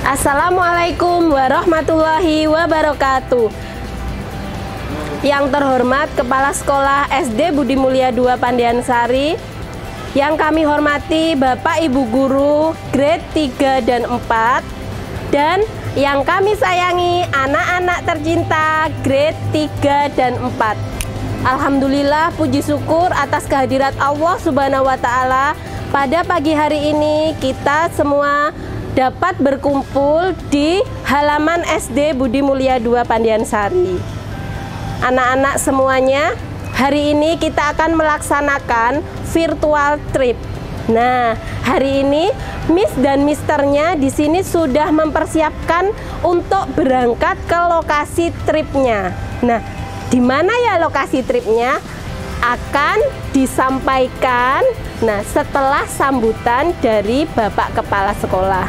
Assalamualaikum warahmatullahi wabarakatuh. Yang terhormat Kepala Sekolah SD Budi Mulia 2 Pandiansari, yang kami hormati Bapak Ibu Guru grade 3 dan 4, dan yang kami sayangi anak-anak tercinta grade 3 dan 4. Alhamdulillah, puji syukur atas kehadirat Allah Subhanahu wa Ta'ala. Pada pagi hari ini kita semua dapat berkumpul di halaman SD Budi Mulia 2 Pandiansari. Anak-anak semuanya, hari ini kita akan melaksanakan virtual trip. Nah, hari ini Miss dan Misternya di sini sudah mempersiapkan untuk berangkat ke lokasi tripnya. Nah, di mana ya lokasi tripnya? Akan disampaikan setelah sambutan dari Bapak Kepala Sekolah.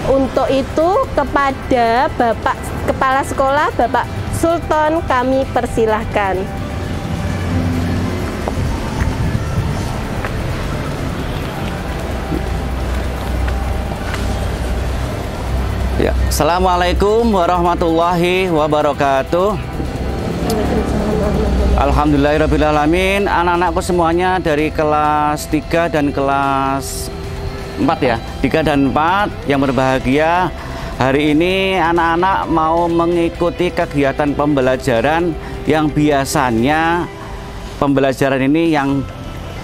Untuk itu kepada Bapak Kepala Sekolah, Bapak Sultan, kami persilahkan. Ya, Assalamualaikum warahmatullahi wabarakatuh. Alhamdulillahirrabbilalamin. Anak-anakku semuanya dari kelas 3 dan kelas 4 ya, 3 dan 4 yang berbahagia. Hari ini anak-anak mau mengikuti kegiatan pembelajaran yang biasanya pembelajaran ini yang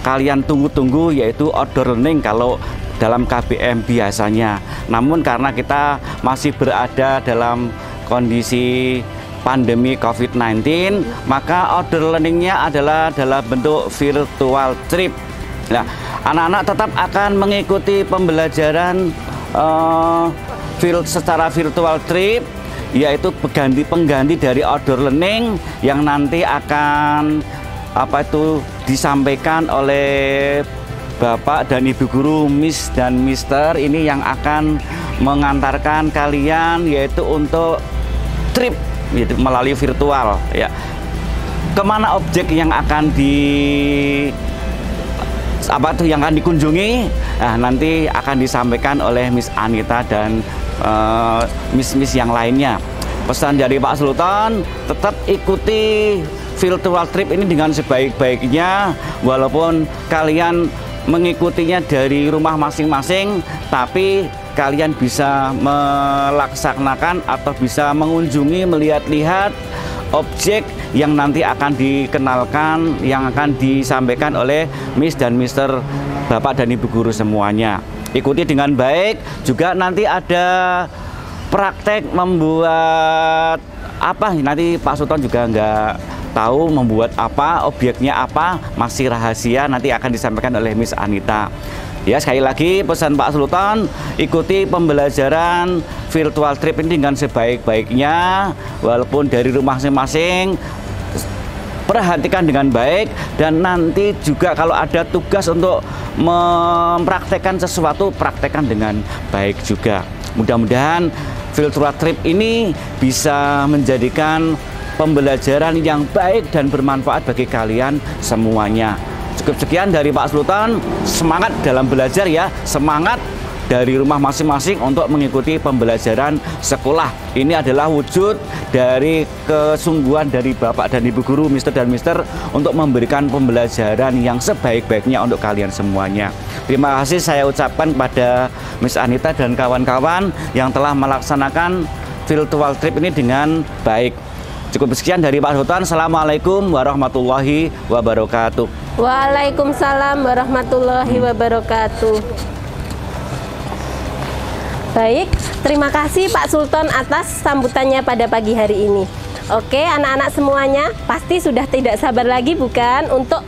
kalian tunggu-tunggu, yaitu outdoor learning kalau dalam KBM biasanya. Namun karena kita masih berada dalam kondisi pandemi COVID-19, maka outdoor learningnya adalah dalam bentuk virtual trip. Nah, anak-anak tetap akan mengikuti pembelajaran secara virtual trip, yaitu pengganti dari outdoor learning yang nanti akan disampaikan oleh Bapak dan Ibu Guru, Miss dan Mister ini yang akan mengantarkan kalian, yaitu untuk trip yaitu melalui virtual ya. Kemana objek yang akan yang akan dikunjungi? Nah, nanti akan disampaikan oleh Miss Anita dan Miss yang lainnya. Pesan dari Pak Sultan, tetap ikuti virtual trip ini dengan sebaik-baiknya, walaupun kalian mengikutinya dari rumah masing-masing, tapi kalian bisa melaksanakan atau bisa mengunjungi, melihat-lihat objek yang nanti akan dikenalkan, yang akan disampaikan oleh Miss dan Mister, Bapak dan Ibu Guru semuanya. Ikuti dengan baik. Juga nanti ada praktek membuat apa, nanti Pak Sultan juga nggak tahu membuat apa, objeknya apa, masih rahasia, nanti akan disampaikan oleh Miss Anita. Ya, sekali lagi pesan Pak Sultan, ikuti pembelajaran virtual trip ini dengan sebaik-baiknya, walaupun dari rumah masing-masing. Perhatikan dengan baik, dan nanti juga kalau ada tugas untuk mempraktekkan sesuatu, praktekkan dengan baik juga. Mudah-mudahan virtual trip ini bisa menjadikan pembelajaran yang baik dan bermanfaat bagi kalian semuanya. Cukup sekian dari Pak Sultan. Semangat dalam belajar ya, semangat dari rumah masing-masing untuk mengikuti pembelajaran sekolah. Ini adalah wujud dari kesungguhan dari Bapak dan Ibu Guru, Mister dan Mister, untuk memberikan pembelajaran yang sebaik-baiknya untuk kalian semuanya. Terima kasih saya ucapkan kepada Miss Anita dan kawan-kawan yang telah melaksanakan virtual trip ini dengan baik. Cukup sekian dari Pak Sultan. Assalamualaikum warahmatullahi wabarakatuh. Waalaikumsalam warahmatullahi wabarakatuh. Baik, terima kasih Pak Sultan atas sambutannya pada pagi hari ini. Oke, anak-anak semuanya pasti sudah tidak sabar lagi bukan untuk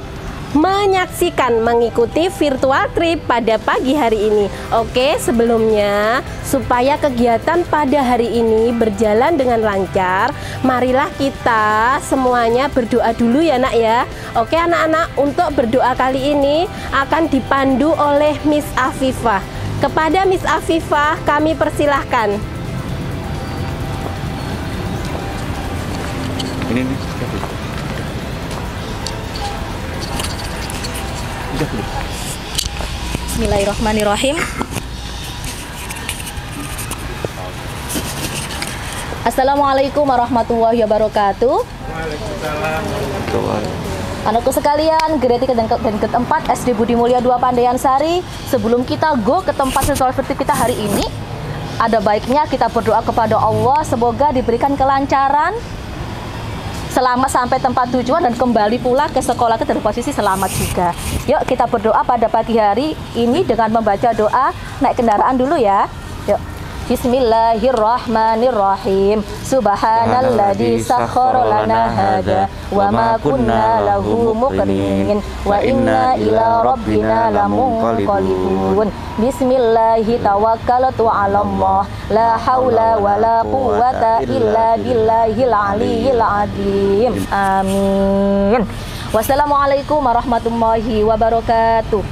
menyaksikan, mengikuti virtual trip pada pagi hari ini. Oke, sebelumnya supaya kegiatan pada hari ini berjalan dengan lancar, marilah kita semuanya berdoa dulu ya nak ya. Oke anak-anak, untuk berdoa kali ini akan dipandu oleh Miss Afifah. Kepada Miss Afifah kami persilahkan. Ini Bismillahirrahmanirrahim. Assalamualaikum warahmatullahi wabarakatuh. Waalaikumsalam. Anakku sekalian, grade 3 dan keempat SD Budi Mulia 2 Pandaian Sari. Sebelum kita go ke tempat siswa fiktif kita hari ini, ada baiknya kita berdoa kepada Allah semoga diberikan kelancaran selamat sampai tempat tujuan dan kembali pula ke sekolah kita dalam posisi selamat juga. Yuk kita berdoa pada pagi hari ini dengan membaca doa naik kendaraan dulu ya. Yuk. Bismillahirrahmanirrahim. Subhanalladzi sakhkhara lana hada wa ma kunna lahu muqrinin wa inna ila rabbina lamunqalibun. Bismillahi tawakkaltu 'alallah la haula wala quwwata illa billahil aliyyil azim. Amin. Wassalamualaikum warahmatullahi wabarakatuh.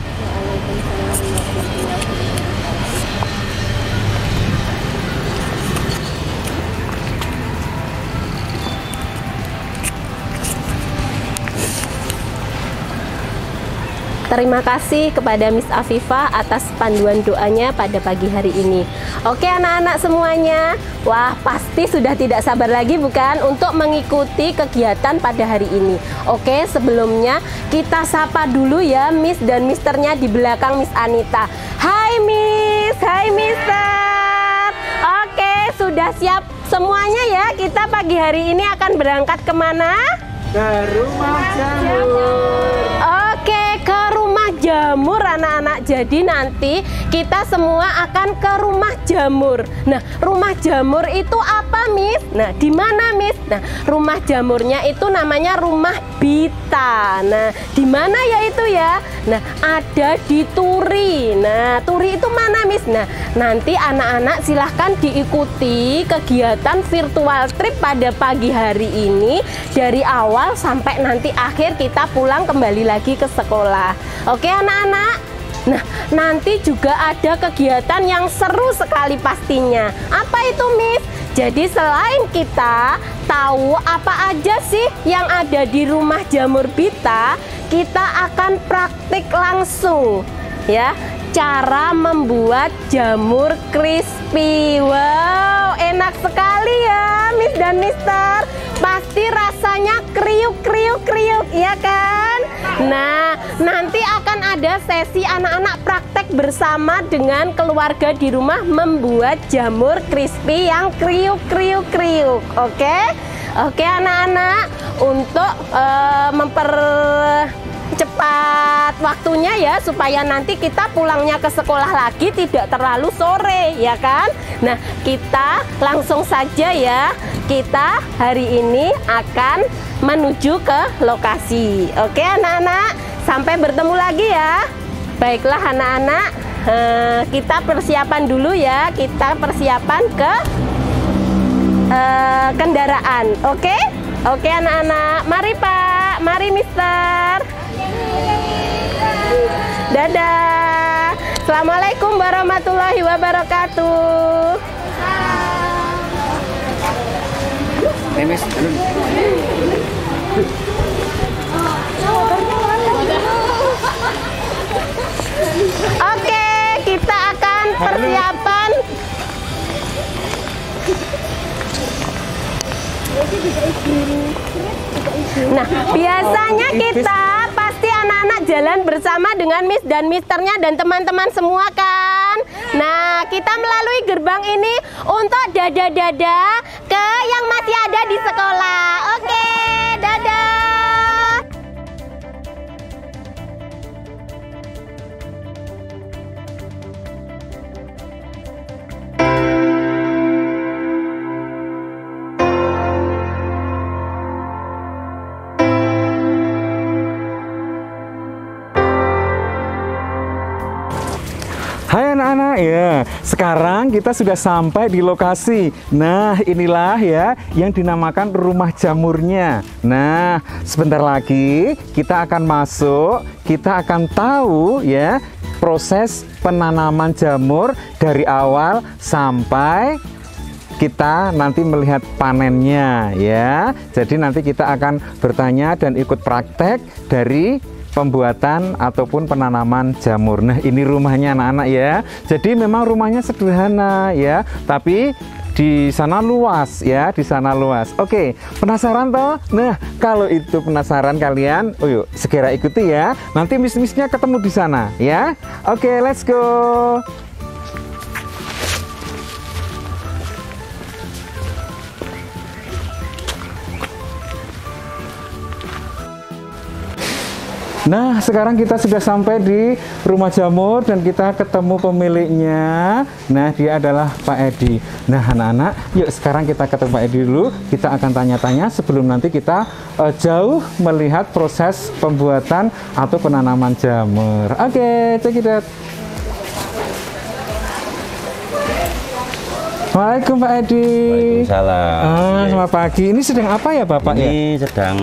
Terima kasih kepada Miss Afifah atas panduan doanya pada pagi hari ini. Oke anak-anak semuanya, wah pasti sudah tidak sabar lagi bukan untuk mengikuti kegiatan pada hari ini. Oke, sebelumnya kita sapa dulu ya Miss dan Misternya di belakang Miss Anita. Hai Miss, hai Mister. Oke, sudah siap semuanya ya, kita pagi hari ini akan berangkat kemana? Ke rumah jamur. Oke, ke rumah jamur anak-anak. Jadi nanti kita semua akan ke rumah jamur. Nah, rumah jamur itu apa, Miss? Nah, di mana, Miss? Nah, rumah jamurnya itu namanya rumah Bita. Nah, di mana ya itu ya? Nah, ada di Turi. Nah, Turi itu mana, Miss? Nah, nanti anak-anak silahkan diikuti kegiatan virtual trip pada pagi hari ini dari awal sampai nanti akhir kita pulang kembali lagi ke sekolah. Oke anak-anak? Nah, nanti juga ada kegiatan yang seru sekali pastinya. Apa itu, Miss? Jadi selain kita tahu apa aja sih yang ada di rumah jamur Bita, kita akan praktik langsung ya cara membuat jamur crispy. Wow, enak sekali ya Miss dan Mister. Pasti rasanya kriuk-kriuk-kriuk, ya kan? Nah, nanti akan ada sesi anak-anak praktek bersama dengan keluarga di rumah membuat jamur crispy yang kriuk-kriuk-kriuk. Oke? Oke anak-anak, untuk mempercepat waktunya ya supaya nanti kita pulangnya ke sekolah lagi tidak terlalu sore, ya kan? Nah, kita langsung saja ya. Kita hari ini akan menuju ke lokasi. Oke anak-anak, sampai bertemu lagi ya. Baiklah anak-anak, kita persiapan dulu ya. Kita persiapan ke kendaraan. Oke? Oke anak-anak, mari Pak, mari Mister. Dadah. Assalamualaikum warahmatullahi wabarakatuh. Miss, oke, kita akan persiapan. Nah, biasanya kita pasti anak-anak jalan bersama dengan Miss dan Misternya dan teman-teman semua kan. Nah, kita melalui gerbang ini untuk dadah-dadah ke yang masih ada di sekolah. Oke, dadah. Hai anak-anak ya, sekarang kita sudah sampai di lokasi. Nah inilah ya yang dinamakan rumah jamurnya. Nah sebentar lagi kita akan masuk, kita akan tahu ya proses penanaman jamur dari awal sampai kita nanti melihat panennya ya. Jadi nanti kita akan bertanya dan ikut praktek dari pembuatan ataupun penanaman jamur. Nah, ini rumahnya anak-anak ya. Jadi memang rumahnya sederhana ya, tapi di sana luas ya, di sana luas. Oke, penasaran toh? Nah, kalau itu penasaran kalian, oh yuk segera ikuti ya. Nanti mis-misnya ketemu di sana ya. Oke, let's go. Nah, sekarang kita sudah sampai di rumah jamur dan kita ketemu pemiliknya. Nah, dia adalah Pak Edi. Nah, anak-anak, yuk sekarang kita ketemu Pak Edi dulu. Kita akan tanya-tanya sebelum nanti kita jauh melihat proses pembuatan atau penanaman jamur. Oke, check it out. Waalaikumsalam Pak Edi. Waalaikumsalam. Selamat pagi. Ini sedang apa ya Bapak ya? Ini sedang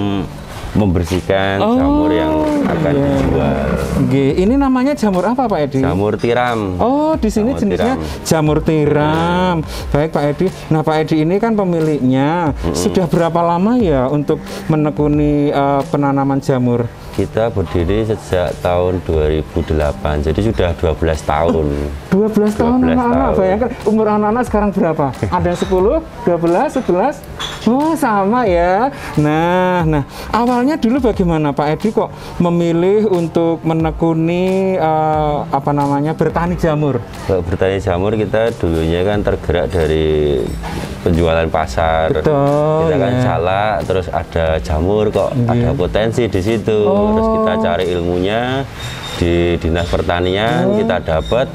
membersihkan jamur yang akan dijual. Ini namanya jamur apa Pak Edi? Jamur tiram. Oh, di sini Jamur jenisnya tiram. jamur tiram. Baik Pak Edi. Nah, Pak Edi ini kan pemiliknya. Sudah berapa lama ya untuk menekuni penanaman jamur? Kita berdiri sejak tahun 2008, jadi sudah 12 tahun. 12 tahun 12 anak-anak. tahun. Bayangkan umur anak-anak sekarang berapa? Ada 10, 12, 11? Oh, sama ya. Nah, awalnya dulu bagaimana Pak Edi kok memilih untuk menekuni bertani jamur? Kalau bertani jamur kita dulunya kan tergerak dari penjualan pasar. Betul, Kita kan ya. salah, terus ada jamur kok ada potensi di situ. Terus kita cari ilmunya di Dinas Pertanian, kita dapat,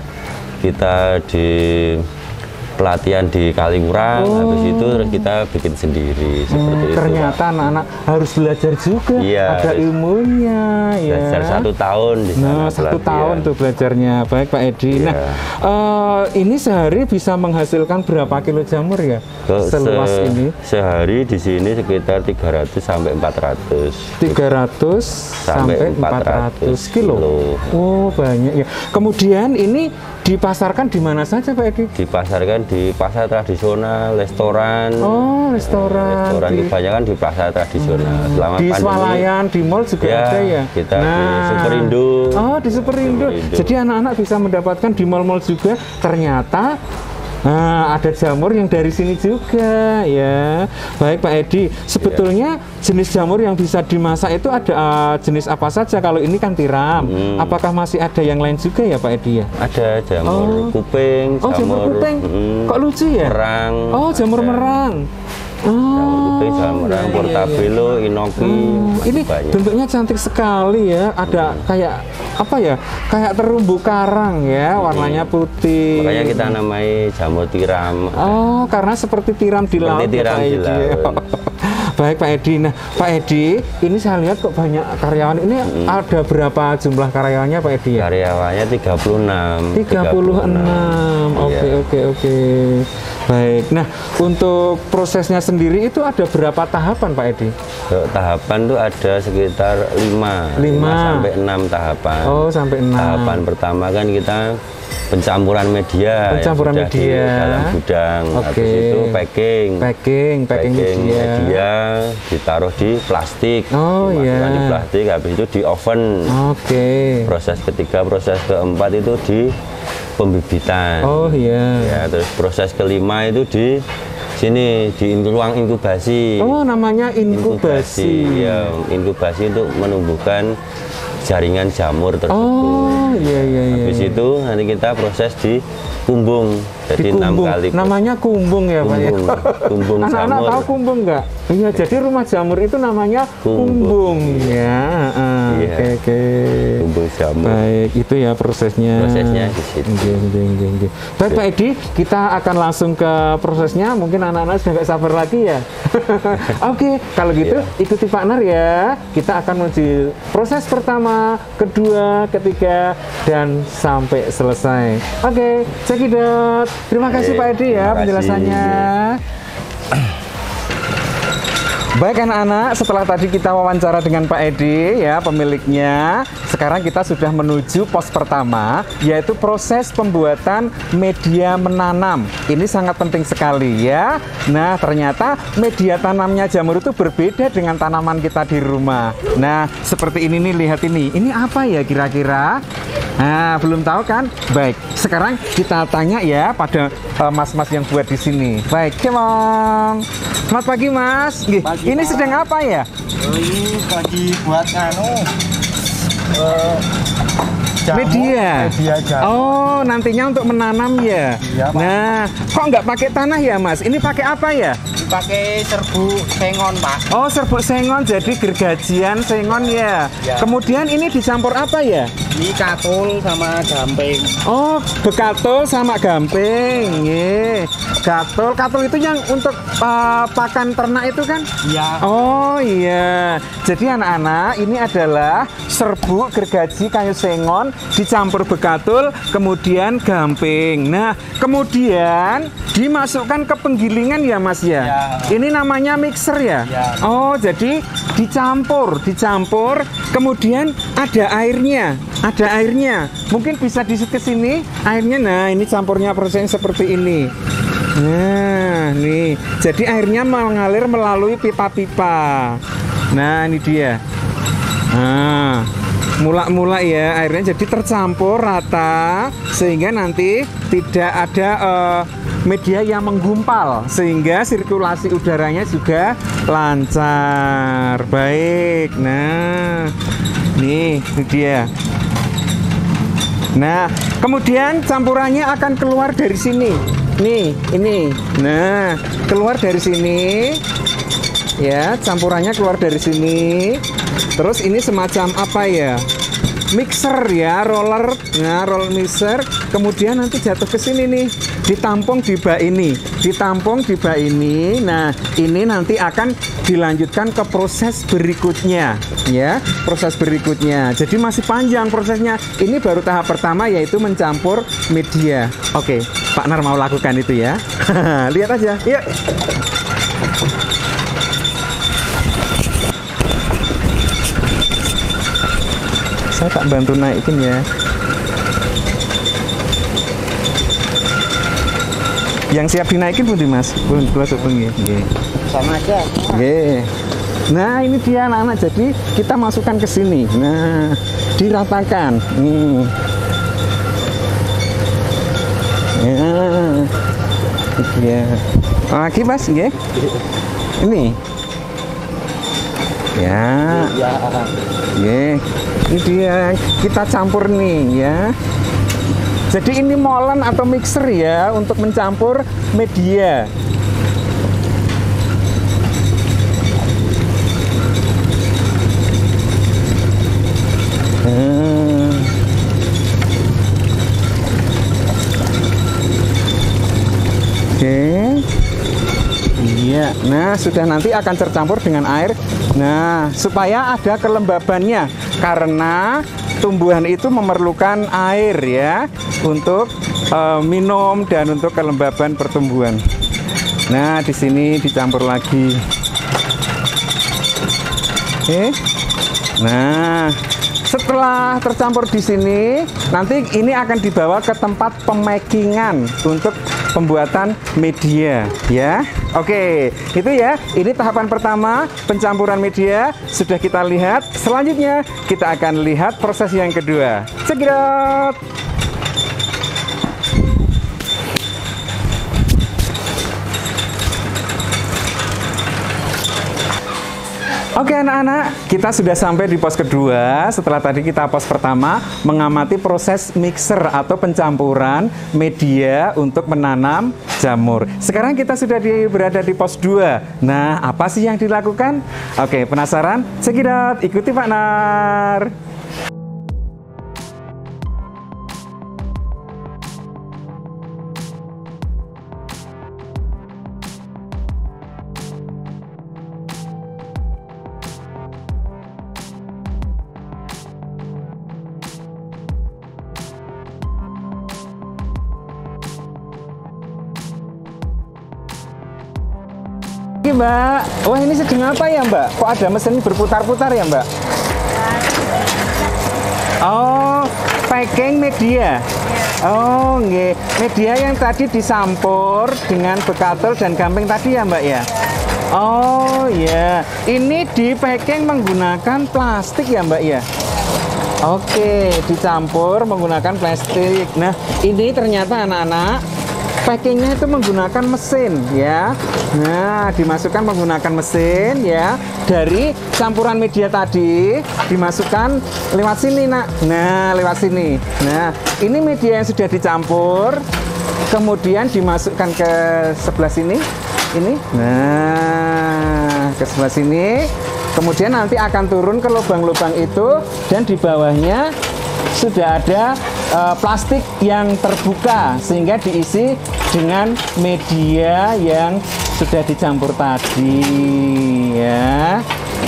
kita di pelatihan di Kaliurang, habis itu terus kita bikin sendiri seperti itu. Ternyata anak-anak harus belajar juga, Iya, ada harus ilmunya ya. Belajar 1 tahun di sana. Nah, 1 pelatihan. tahun tuh belajarnya. Baik Pak Edi. Iya. Nah, ini sehari bisa menghasilkan berapa kilo jamur ya? Kalau Seluas ini? Sehari di sini sekitar 300 sampai 400. 300 sampai 400 kilo. Oh, banyak ya. Kemudian ini dipasarkan di mana saja Pak Edi? Dipasarkan di pasar tradisional, restoran. Oh, restoran. Restoran kebanyakan di pasar tradisional. Selama Di pandemi, swalayan, di mall juga ya, ada ya? kita di Superindo. Oh, di Superindo. Superindo. Jadi anak-anak bisa mendapatkan di mall-mall juga. Ternyata ada jamur yang dari sini juga ya. Baik Pak Edi, sebetulnya jenis jamur yang bisa dimasak itu ada jenis apa saja? Kalau ini kan tiram. Apakah masih ada yang lain juga ya Pak Edi ya? Ada jamur kuping, Oh, jamur kuping. Kok lucu ya? merang. Oh, jamur ada. merang. Jamur kuping, jamur merang, iya, portabello, inoki, Ini banyak. bentuknya cantik sekali ya. Ada kayak apa ya? Kayak terumbu karang ya, warnanya putih. Makanya kita namai jamur tiram. Oh, karena seperti tiram di laut. Seperti ya, tiram Pak di Edi, ya. laut. Baik Pak Edi. Nah, Pak Edi, ini saya lihat kok banyak karyawan. Ini ada berapa jumlah karyawannya Pak Edi ya? Karyawannya 36. 36. Iya. Oke. Baik. Nah, untuk prosesnya sendiri itu ada berapa tahapan Pak Edi? Kalau tahapan tuh ada sekitar 5 sampai 6 tahapan. Oh, sampai 6. Tahapan pertama kan kita pencampuran media. Pencampuran yang sudah di media. dalam gudang. Oke. Habis itu packing. Packing media. Ditaruh di plastik. Oh, Dimasukkan iya. di plastik, habis itu di oven. Oke. Proses ketiga, proses keempat itu di pembibitan. Oh iya. Ya, terus proses kelima itu di sini di ruang inkubasi. Oh, namanya inkubasi. Ya, inkubasi untuk menumbuhkan jaringan jamur tersebut. Oh, iya. Habis itu nanti kita proses di kumbung. Jadi 6 Dikumbung. kali. Namanya kumbung ya Pak ya. Kumbung. Kumbung Anak-anak jamur. tahu kumbung nggak? Iya, jadi rumah jamur itu namanya kumbung ya. Iya. Oke. Kumbung jamur. Baik, itu ya prosesnya. Prosesnya di situ. Nggih. Baik Pak Edi, kita akan langsung ke prosesnya. Mungkin anak-anak sudah nggak sabar lagi ya. Oke, kalau gitu ikuti Pak Nar ya. Kita akan menuju proses pertama, kedua, ketiga, dan sampai selesai. Oke, check it out. Terima kasih Pak Edi ya terima kasih. penjelasannya. Baik anak-anak, setelah tadi kita wawancara dengan Pak Edi ya, pemiliknya, sekarang kita sudah menuju pos pertama, yaitu proses pembuatan media menanam. Ini sangat penting sekali ya. Nah, ternyata media tanamnya jamur itu berbeda dengan tanaman kita di rumah. Nah, seperti ini nih, lihat ini. Ini apa ya kira-kira? Nah, belum tahu kan? Baik, sekarang kita tanya ya pada mas-mas yang buat di sini. Baik, come on. Selamat pagi, Mas. Pagi, Ini Pak. sedang apa ya? Ini lagi buat jamur, Media jamur. Oh, nantinya untuk menanam ya. Iya, Pak. Nah, kok nggak pakai tanah ya, Mas? Ini pakai apa ya? Dipakai serbu sengon, Pak. Oh, serbuk sengon, jadi gergajian sengon ya. Ya. Kemudian ini dicampur apa ya? Ini katul sama gamping. Oh, bekatul sama gamping. Nggih. Katul itu yang untuk pakan ternak itu kan? Iya. Oh iya. Jadi anak-anak, ini adalah serbuk gergaji kayu sengon dicampur bekatul, kemudian gamping. Nah, kemudian dimasukkan ke penggilingan ya, Mas ya. Ya. Ini namanya mixer ya. Ya. Oh, jadi dicampur, kemudian ada airnya. Mungkin bisa disit ke sini airnya. Nah, ini campurnya prosesnya seperti ini. Nah, nih. Jadi airnya mengalir melalui pipa-pipa. Nah, ini dia. Nah, mula-mula ya airnya jadi tercampur rata sehingga nanti tidak ada media yang menggumpal sehingga sirkulasi udaranya juga lancar. Baik. Nah, nih itu dia. Nah, kemudian campurannya akan keluar dari sini. Nih, ini. Nah, keluar dari sini. Ya, campurannya keluar dari sini. Terus ini semacam apa ya? Mixer ya, roller. Nah, roller mixer. Kemudian nanti jatuh ke sini nih. Ditampung di bak ini. Nah, ini nanti akan dilanjutkan ke proses berikutnya. Ya, proses berikutnya. Jadi masih panjang prosesnya. Ini baru tahap pertama yaitu mencampur media. Oke, Pak Nar mau lakukan itu ya. Lihat aja. Yuk. Saya tak bantu naikin ya. Yang siap dinaikin pun Mas. Pun masuk nggih. Sama aja. Nggih. Nah, ini dia anak-anak. Jadi kita masukkan ke sini. Nah, diratakan. Nih. Ya. Itu dia. Lagi Mas, nggih. Ini. Ya. Ya. Ye, ini dia kita campur nih ya. Jadi ini molen atau mixer ya untuk mencampur media. Oke. Iya, nah sudah nanti akan tercampur dengan air. Nah, supaya ada kelembabannya karena tumbuhan itu memerlukan air ya untuk minum dan untuk kelembaban pertumbuhan. Nah, di sini dicampur lagi. Oke. Nah, setelah tercampur di sini, nanti ini akan dibawa ke tempat pemakingan untuk pembuatan media ya. Oke, itu ya. Ini tahapan pertama pencampuran media sudah kita lihat. Selanjutnya kita akan lihat proses yang kedua. Check it out. Oke anak-anak, kita sudah sampai di pos kedua. Setelah tadi kita pos pertama mengamati proses mixer atau pencampuran media untuk menanam jamur. Sekarang kita sudah berada di pos 2. Nah, apa sih yang dilakukan? Oke, penasaran? Check it out. Ikuti Pak Nar. Pagi Mbak. Wah ini sedang apa ya Mbak? Kok ada mesin berputar-putar ya Mbak? Oh, packing media. Oh, nggih. Media yang tadi disampur dengan bekatul dan gamping tadi ya Mbak ya? Oh ya, ini di packing menggunakan plastik ya Mbak ya? Oke, dicampur menggunakan plastik. Nah, ini ternyata anak-anak packingnya itu menggunakan mesin ya. Nah, dimasukkan menggunakan mesin ya. Dari campuran media tadi dimasukkan lewat sini nak. Nah, lewat sini. Nah, ini media yang sudah dicampur, kemudian dimasukkan ke sebelah sini. Ini. Nah, ke sebelah sini. Kemudian nanti akan turun ke lubang-lubang itu dan di bawahnya sudah ada plastik yang terbuka sehingga diisi dengan media yang sudah dicampur tadi ya.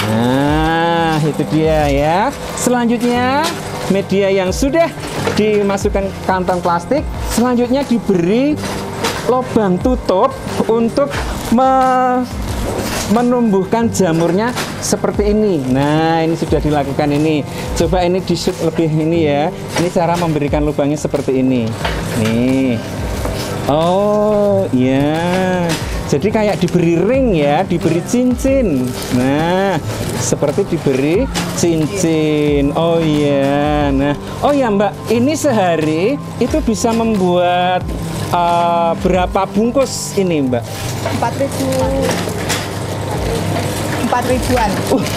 Nah, itu dia ya. Selanjutnya media yang sudah dimasukkan kantong plastik selanjutnya diberi lubang tutup untuk menumbuhkan jamurnya seperti ini. Nah, ini sudah dilakukan ini. Coba ini di shoot lebih ini ya. Ini cara memberikan lubangnya seperti ini. Nih. Oh, ya. Jadi kayak diberi ring ya, diberi cincin. Nah, seperti diberi cincin. Oh iya. Nah, oh ya Mbak, ini sehari itu bisa membuat berapa bungkus ini Mbak? 4.000-an.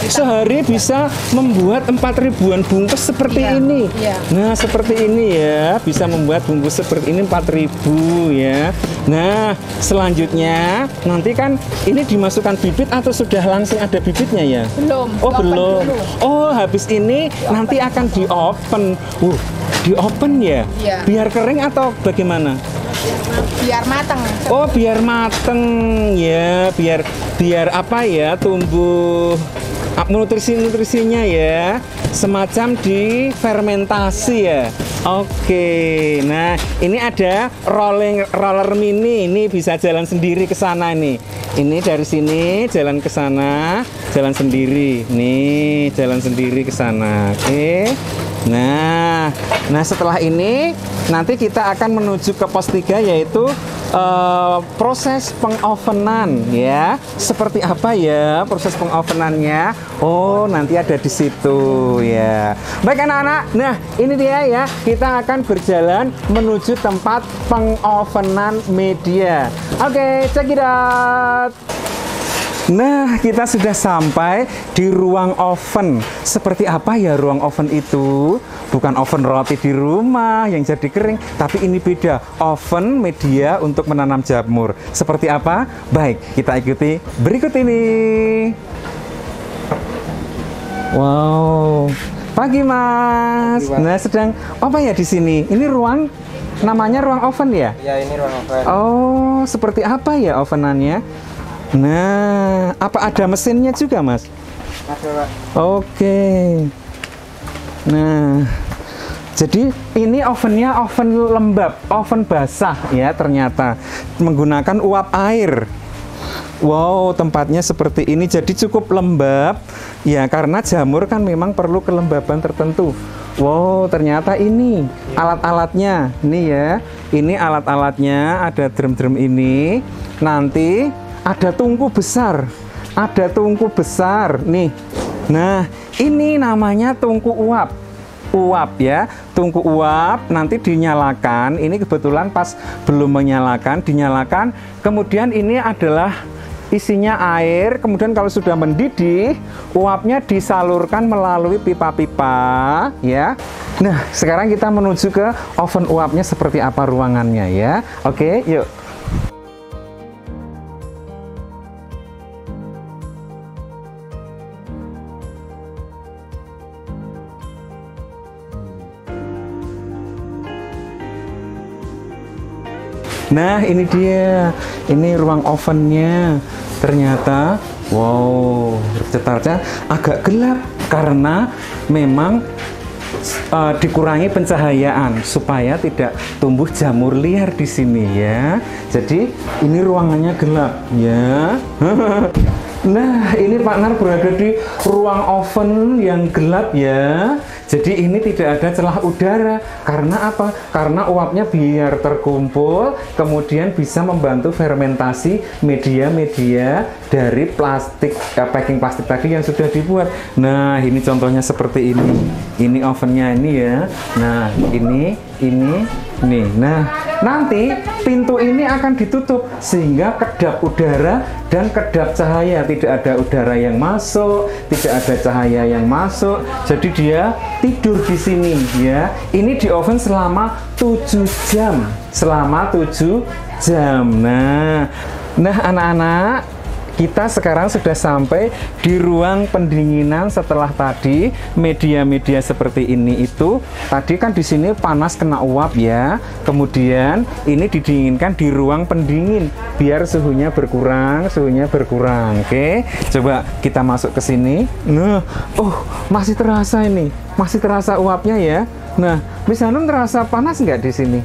Sehari bisa membuat 4.000-an bungkus seperti ini. Iya. Nah, seperti ini ya, bisa membuat bungkus seperti ini 4.000 ya. Nah, selanjutnya nanti kan ini dimasukkan bibit atau sudah langsung ada bibitnya ya? Belum. Oh, belum. Dulu. Oh, habis ini nanti akan di-open. Di-open ya? Iya. Biar kering atau bagaimana? Biar matang. Oh, biar mateng ya, biar apa ya, tumbuh nutrisi-nutrisinya ya, semacam difermentasi ya. Oke, nah ini ada roller mini, ini bisa jalan sendiri ke sana nih. Ini dari sini jalan ke sana, jalan sendiri. Nih, jalan sendiri ke sana. Oke. Nah, setelah ini nanti kita akan menuju ke pos 3 yaitu proses pengovenan ya. Seperti apa ya proses pengovenannya? Oh, nanti ada di situ ya. Baik anak-anak, nah ini dia ya. Kita akan berjalan menuju tempat pengovenan media. Oke, check it out. Nah, kita sudah sampai di ruang oven. Seperti apa ya ruang oven itu? Bukan oven roti di rumah yang jadi kering, tapi ini beda. Oven media untuk menanam jamur. Seperti apa? Baik, kita ikuti berikut ini. Wow. Pagi, Mas. Nah, sedang apa ya di sini? Ini ruang namanya ruang oven ya? Ya, ini ruang oven. Oh, seperti apa ya ovenannya? Nah, apa ada mesinnya juga, Mas? Ada, Pak. Oke. Nah, jadi ini ovennya oven lembab, oven basah ya ternyata. Menggunakan uap air. Wow, tempatnya seperti ini. Jadi cukup lembab. Ya, karena jamur kan memang perlu kelembaban tertentu. Wow, ternyata ini alat-alatnya. Ini ya, ini alat-alatnya. Ada drum-drum ini. Nanti ada tungku besar. Ada tungku besar. Nih. Nah, ini namanya tungku uap. Uap ya, tungku uap nanti dinyalakan. Ini kebetulan pas belum menyalakan, dinyalakan. Kemudian ini adalah isinya air. Kemudian kalau sudah mendidih, uapnya disalurkan melalui pipa-pipa ya. Nah, sekarang kita menuju ke oven uapnya seperti apa ruangannya ya. Oke, yuk. Nah, ini dia. Ini ruang ovennya. Ternyata, wow, cetarnya agak gelap karena memang dikurangi pencahayaan supaya tidak tumbuh jamur liar di sini ya. Jadi ini ruangannya gelap ya. Nah, ini Pak Nar berada di ruang oven yang gelap ya. Jadi ini tidak ada celah udara. Karena apa? Karena uapnya biar terkumpul, kemudian bisa membantu fermentasi media-media dari plastik, packing plastik tadi yang sudah dibuat. Nah, ini contohnya seperti ini. Ini ovennya ini ya. Nah, ini. Nih, nah nanti pintu ini akan ditutup sehingga kedap udara dan kedap cahaya, tidak ada udara yang masuk, tidak ada cahaya yang masuk. Jadi dia tidur di sini ya. Ini di oven selama 7 jam, selama 7 jam. Nah anak-anak, kita sekarang sudah sampai di ruang pendinginan setelah tadi media-media seperti ini itu. Tadi kan di sini panas kena uap ya. Kemudian ini didinginkan di ruang pendingin biar suhunya berkurang, Oke. Coba kita masuk ke sini. Nah, masih terasa ini. Masih terasa uapnya ya. Nah, Miss Hanun terasa panas nggak di sini?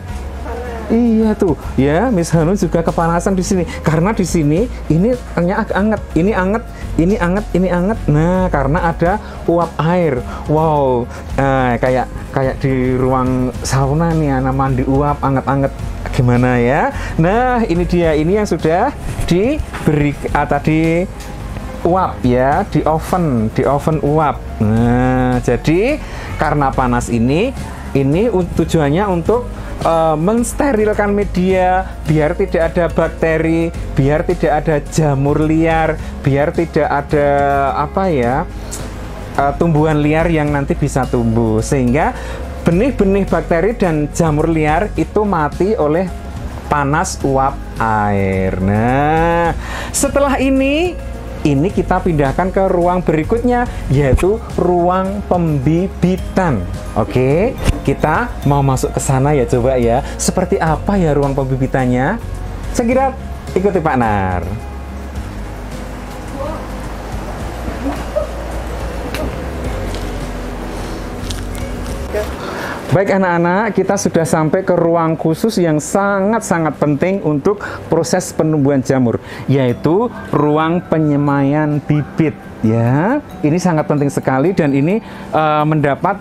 Iya tuh, ya Miss Hanun juga kepanasan di sini karena di sini ini agak anget, ini anget. Nah, karena ada uap air. Wow, kayak di ruang sauna nih, anak mandi uap anget-anget. Gimana ya? Nah, ini dia, ini yang sudah diberi tadi uap ya, di oven uap. Nah, jadi karena panas ini tujuannya untuk mensterilkan media biar tidak ada bakteri, biar tidak ada jamur liar, biar tidak ada tumbuhan liar yang nanti bisa tumbuh, sehingga benih-benih bakteri dan jamur liar itu mati oleh panas uap air. Nah, setelah ini kita pindahkan ke ruang berikutnya, yaitu ruang pembibitan. Oke, kita mau masuk ke sana ya, coba ya. Seperti apa ya ruang pembibitannya? Saya kira ikuti Pak Nar. Baik anak-anak, kita sudah sampai ke ruang khusus yang sangat-sangat penting untuk proses penumbuhan jamur, yaitu ruang penyemaian bibit. Ya, ini sangat penting sekali dan ini mendapat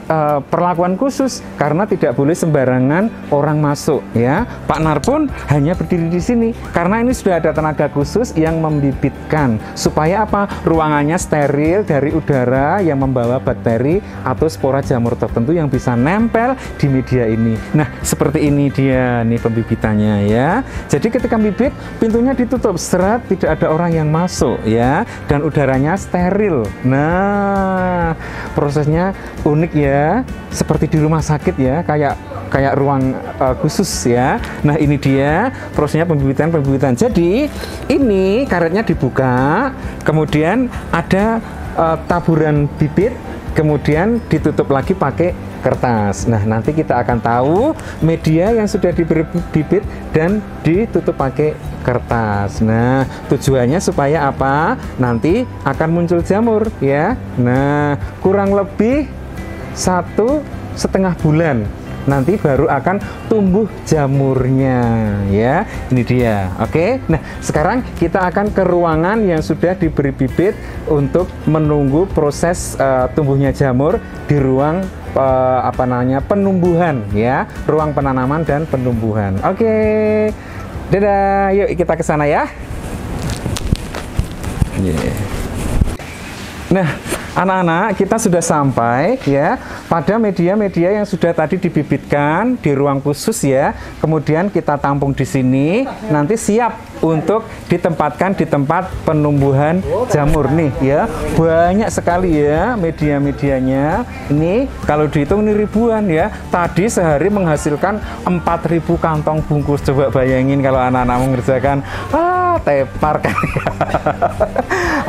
perlakuan khusus karena tidak boleh sembarangan orang masuk. Ya, Pak Nar pun hanya berdiri di sini karena ini sudah ada tenaga khusus yang membibitkan supaya apa? Ruangannya steril dari udara yang membawa bakteri atau spora jamur tertentu yang bisa nempel di media ini. Nah, seperti ini dia nih pembibitannya ya. Jadi ketika bibit, pintunya ditutup, seret, tidak ada orang yang masuk ya, dan udaranya steril. Nah, prosesnya unik ya, seperti di rumah sakit ya, kayak ruang khusus ya. Nah, ini dia prosesnya pembibitan. Jadi ini karetnya dibuka, kemudian ada taburan bibit, kemudian ditutup lagi pakai kertas. Nah, nanti kita akan tahu media yang sudah diberi bibit dan ditutup pakai kertas. Nah, tujuannya supaya apa? Nanti akan muncul jamur ya. Nah, kurang lebih 1,5 bulan nanti baru akan tumbuh jamurnya ya. Ini dia. Oke. Nah, sekarang kita akan ke ruangan yang sudah diberi bibit untuk menunggu proses tumbuhnya jamur di ruang penumbuhan ya, ruang penanaman dan penumbuhan. Oke. Dadah, yuk kita ke sana ya. Nah, anak-anak, kita sudah sampai ya pada media-media yang sudah tadi dibibitkan di ruang khusus ya. Kemudian kita tampung di sini, nanti siap untuk ditempatkan di tempat penumbuhan jamur nih ya. Banyak sekali ya media-medianya. Ini kalau dihitung ini ribuan ya. Tadi sehari menghasilkan 4.000 kantong bungkus. Coba bayangin kalau anak-anak mengerjakan tepar kan.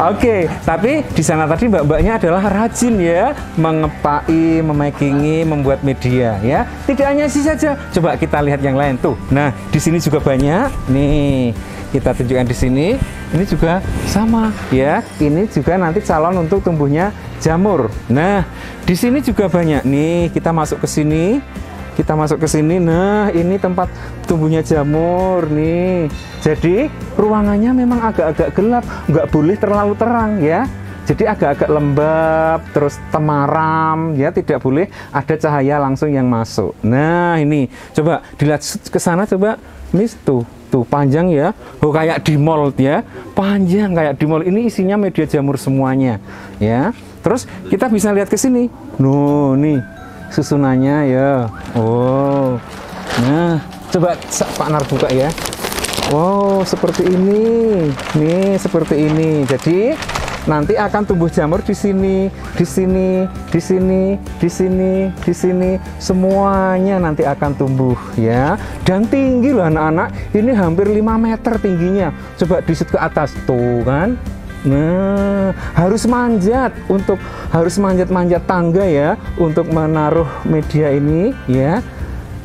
Oke, tapi di sana tadi mbak-mbaknya adalah rajin ya, mengepai, memakingi, membuat media ya. Tidak hanya sih saja, coba kita lihat yang lain tuh. Nah, di sini juga banyak nih. kita tunjukkan di sini. Ini juga sama ya. Ini juga nanti calon untuk tumbuhnya jamur. Nah, di sini juga banyak nih. Kita masuk ke sini. Kita masuk ke sini. Nah, ini tempat tumbuhnya jamur nih. Jadi ruangannya memang agak-agak gelap, nggak boleh terlalu terang ya. Jadi agak-agak lembab, terus temaram ya, tidak boleh ada cahaya langsung yang masuk. Nah, ini coba dilihat ke sana coba, Miss, tuh panjang ya. Oh, kayak di mall ya. Panjang kayak di mall. Ini isinya media jamur semuanya ya. Terus kita bisa lihat ke sini. Nuh, nih susunannya ya. Oh. Nah, coba Pak Nar buka ya. Wow, seperti ini. Nih, seperti ini. Jadi nanti akan tumbuh jamur di sini, di sini, di sini, di sini, di sini, semuanya nanti akan tumbuh ya. Dan tinggi loh anak-anak, ini hampir 5 meter tingginya. Coba disit ke atas tuh kan. Nah, harus manjat tangga ya untuk menaruh media ini ya.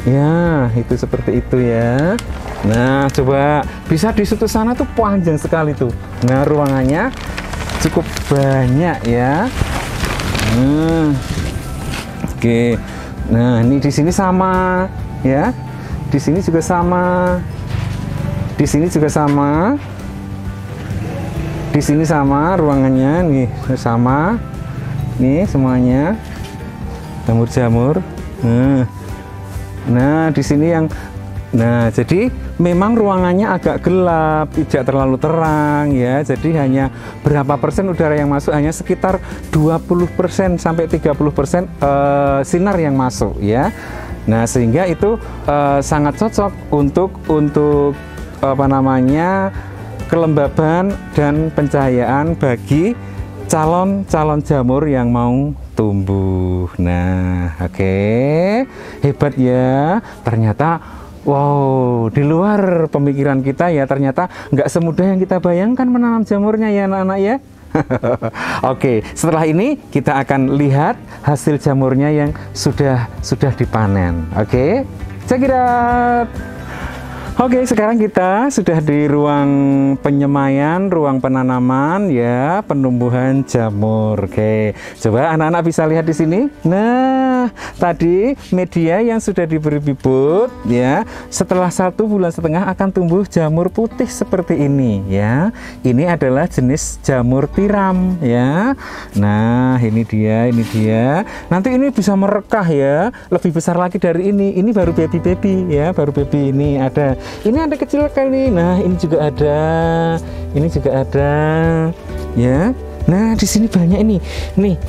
Ya, itu seperti itu ya. Nah, coba bisa di situ sana tuh panjang sekali tuh. Nah, ruangannya cukup banyak ya. Oke. Nah, ini di sini sama ya. Di sini juga sama. Di sini juga sama. Di sini sama ruangannya nih, sama. Nih semuanya jamur-jamur. Nah, di sini yang jadi memang ruangannya agak gelap, tidak terlalu terang ya. Jadi hanya berapa persen udara yang masuk, hanya sekitar 20% sampai 30% sinar yang masuk ya. Nah, sehingga itu sangat cocok untuk kelembaban dan pencahayaan bagi calon jamur yang mau tumbuh. Nah, oke. Hebat ya. Ternyata wow, di luar pemikiran kita ya, ternyata nggak semudah yang kita bayangkan menanam jamurnya ya anak-anak ya. Oke, setelah ini kita akan lihat hasil jamurnya yang sudah dipanen. Oke, check it out. Oke, sekarang kita sudah di ruang penyemaian, ruang penanaman ya, penumbuhan jamur. Oke, coba anak-anak bisa lihat di sini. Nah, tadi media yang sudah diberi bibit ya, setelah 1,5 bulan akan tumbuh jamur putih seperti ini ya. Ini adalah jenis jamur tiram ya. Nah, ini dia. Nanti ini bisa merekah ya, lebih besar lagi dari ini. Ini baru baby ya, baru baby. Ini ada. Ini ada kecil kali. Nah, ini juga ada. Ini juga ada. Ya. Nah, di sini banyak ini. Nih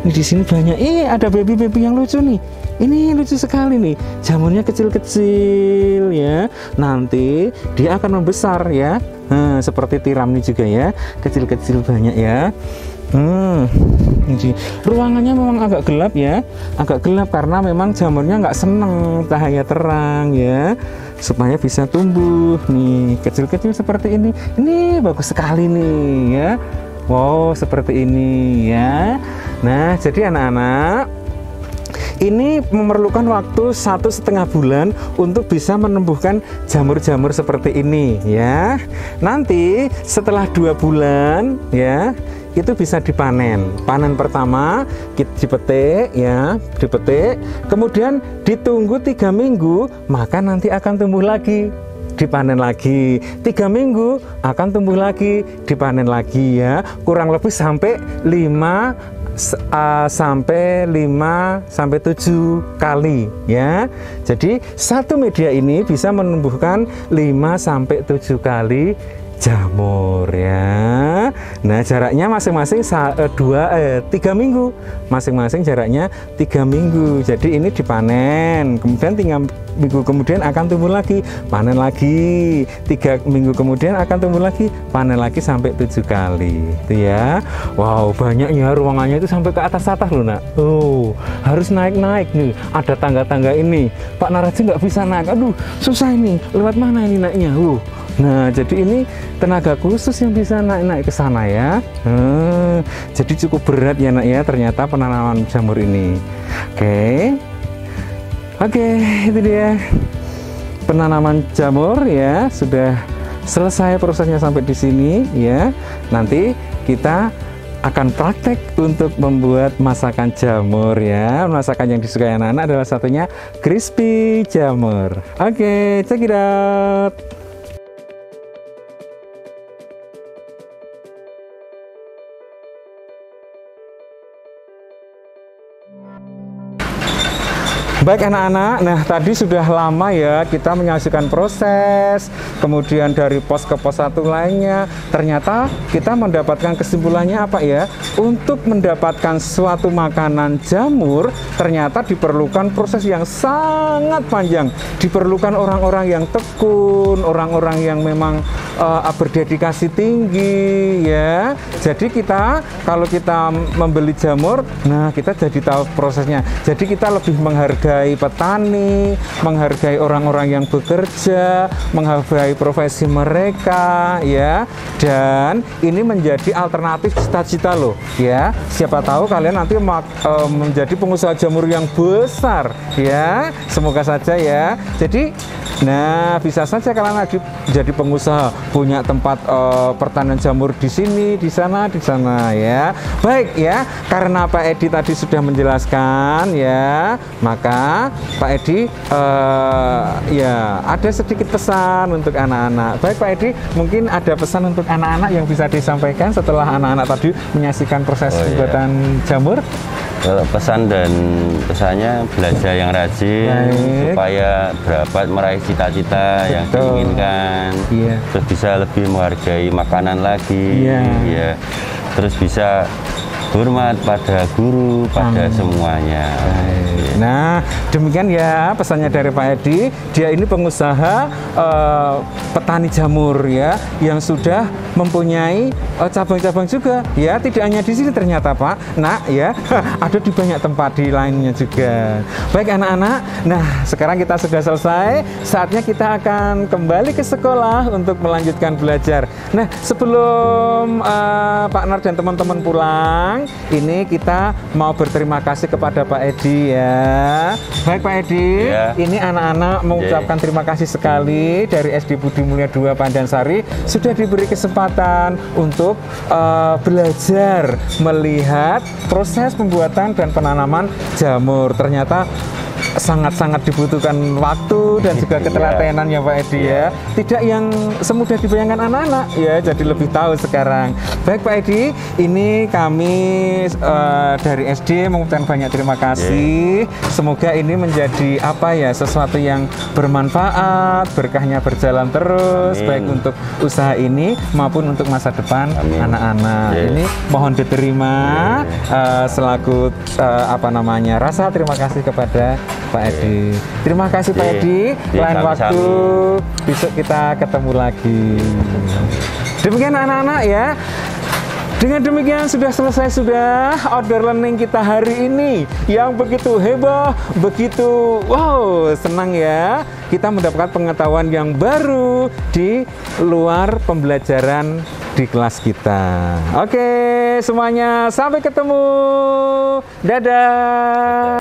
di sini banyak. Ada baby yang lucu nih. Ini lucu sekali nih. Jamurnya kecil-kecil ya. Nanti dia akan membesar ya. Nah, seperti tiram ini juga ya. Kecil-kecil banyak ya. Ruangannya memang agak gelap ya, agak gelap karena memang jamurnya nggak seneng cahaya terang ya, supaya bisa tumbuh nih kecil-kecil seperti ini. Ini bagus sekali nih ya. Wow, seperti ini ya. Nah, jadi anak-anak, ini memerlukan waktu 1,5 bulan untuk bisa menumbuhkan jamur-jamur seperti ini ya. Nanti setelah 2 bulan ya, itu bisa dipanen. Panen pertama kita dipetik ya, kemudian ditunggu 3 minggu, maka nanti akan tumbuh lagi, dipanen lagi. 3 minggu akan tumbuh lagi, dipanen lagi ya, kurang lebih sampai 5 sampai 7 kali ya. Jadi satu media ini bisa menumbuhkan 5 sampai 7 kali jamur ya. Nah, jaraknya masing-masing 3 minggu. Masing-masing jaraknya 3 minggu. Jadi ini dipanen, kemudian 3 minggu kemudian akan tumbuh lagi, panen lagi. 3 minggu kemudian akan tumbuh lagi, panen lagi sampai 7 kali. Itu ya. Wow, banyaknya ruangannya itu sampai ke atas-atas loh, Nak. Oh, harus naik-naik nih. Ada tangga-tangga ini. Pak Narji nggak bisa naik. Aduh, susah ini. Lewat mana ini naiknya? Nah, jadi ini tenaga khusus yang bisa naik-naik ke sana ya. Jadi cukup berat ya nak ya, ternyata penanaman jamur ini. Oke, itu dia penanaman jamur ya, sudah selesai prosesnya sampai di sini ya, nanti kita akan praktek untuk membuat masakan jamur ya. Masakan yang disukai anak-anak adalah satunya crispy jamur. Oke, check it out. Baik anak-anak, nah tadi sudah lama ya kita menyaksikan proses, kemudian dari pos ke pos satu lainnya, ternyata kita mendapatkan kesimpulannya apa ya? Untuk mendapatkan suatu makanan jamur, ternyata diperlukan proses yang sangat panjang, diperlukan orang-orang yang tekun, orang-orang yang memang berdedikasi tinggi ya. Jadi kita kalau kita membeli jamur, nah kita jadi tahu prosesnya. Jadi kita lebih menghargai petani, menghargai orang-orang yang bekerja, menghargai profesi mereka ya. Dan ini menjadi alternatif cita-cita loh ya. Siapa tahu kalian nanti menjadi pengusaha jamur yang besar ya. Semoga saja ya. Jadi nah, bisa saja kalian lagi jadi pengusaha, punya tempat pertanian jamur di sini, di sana ya. Baik ya, karena Pak Edi tadi sudah menjelaskan ya, maka Pak Edi ya ada sedikit pesan untuk anak-anak. Baik Pak Edi, mungkin ada pesan untuk anak-anak yang bisa disampaikan setelah anak-anak tadi menyaksikan proses pembuatan jamur? Pesan dan pesannya belajar yang rajin. Baik. Supaya dapat meraih cita-cita yang diinginkan, terus bisa lebih menghargai makanan lagi, ya. Terus bisa hormat pada guru, pada semuanya. Nah, demikian ya pesannya dari Pak Edi. Dia ini pengusaha petani jamur ya, yang sudah mempunyai cabang-cabang juga ya. Tidak hanya di sini ternyata Pak, nah ya ada di banyak tempat di lainnya juga. Baik anak-anak, nah sekarang kita sudah selesai. Saatnya kita akan kembali ke sekolah untuk melanjutkan belajar. Nah sebelum Pak Nar dan teman-teman pulang, ini kita mau berterima kasih kepada Pak Edi ya. Baik Pak Edi, ini anak-anak mengucapkan terima kasih sekali dari SD Budi Mulya 2 Pandansari sudah diberi kesempatan untuk belajar melihat proses pembuatan dan penanaman jamur. Ternyata sangat-sangat dibutuhkan waktu dan juga ketelatenan ya Pak Edi ya. Tidak yang semudah dibayangkan anak-anak ya, jadi lebih tahu sekarang. Baik Pak Edi, ini kami dari SD mengucapkan banyak terima kasih. Semoga ini menjadi apa ya, sesuatu yang bermanfaat, berkahnya berjalan terus. Baik untuk usaha ini maupun untuk masa depan anak-anak. Ini mohon diterima selaku apa namanya, rasa terima kasih kepada Pak Edi. Terima kasih Pak Edi. Lain waktu besok kita ketemu lagi. Demikian anak-anak ya. Dengan demikian sudah selesai outdoor learning kita hari ini yang begitu heboh, begitu wow, senang ya. Kita mendapat pengetahuan yang baru di luar pembelajaran di kelas kita. Oke, semuanya sampai ketemu. Dadah.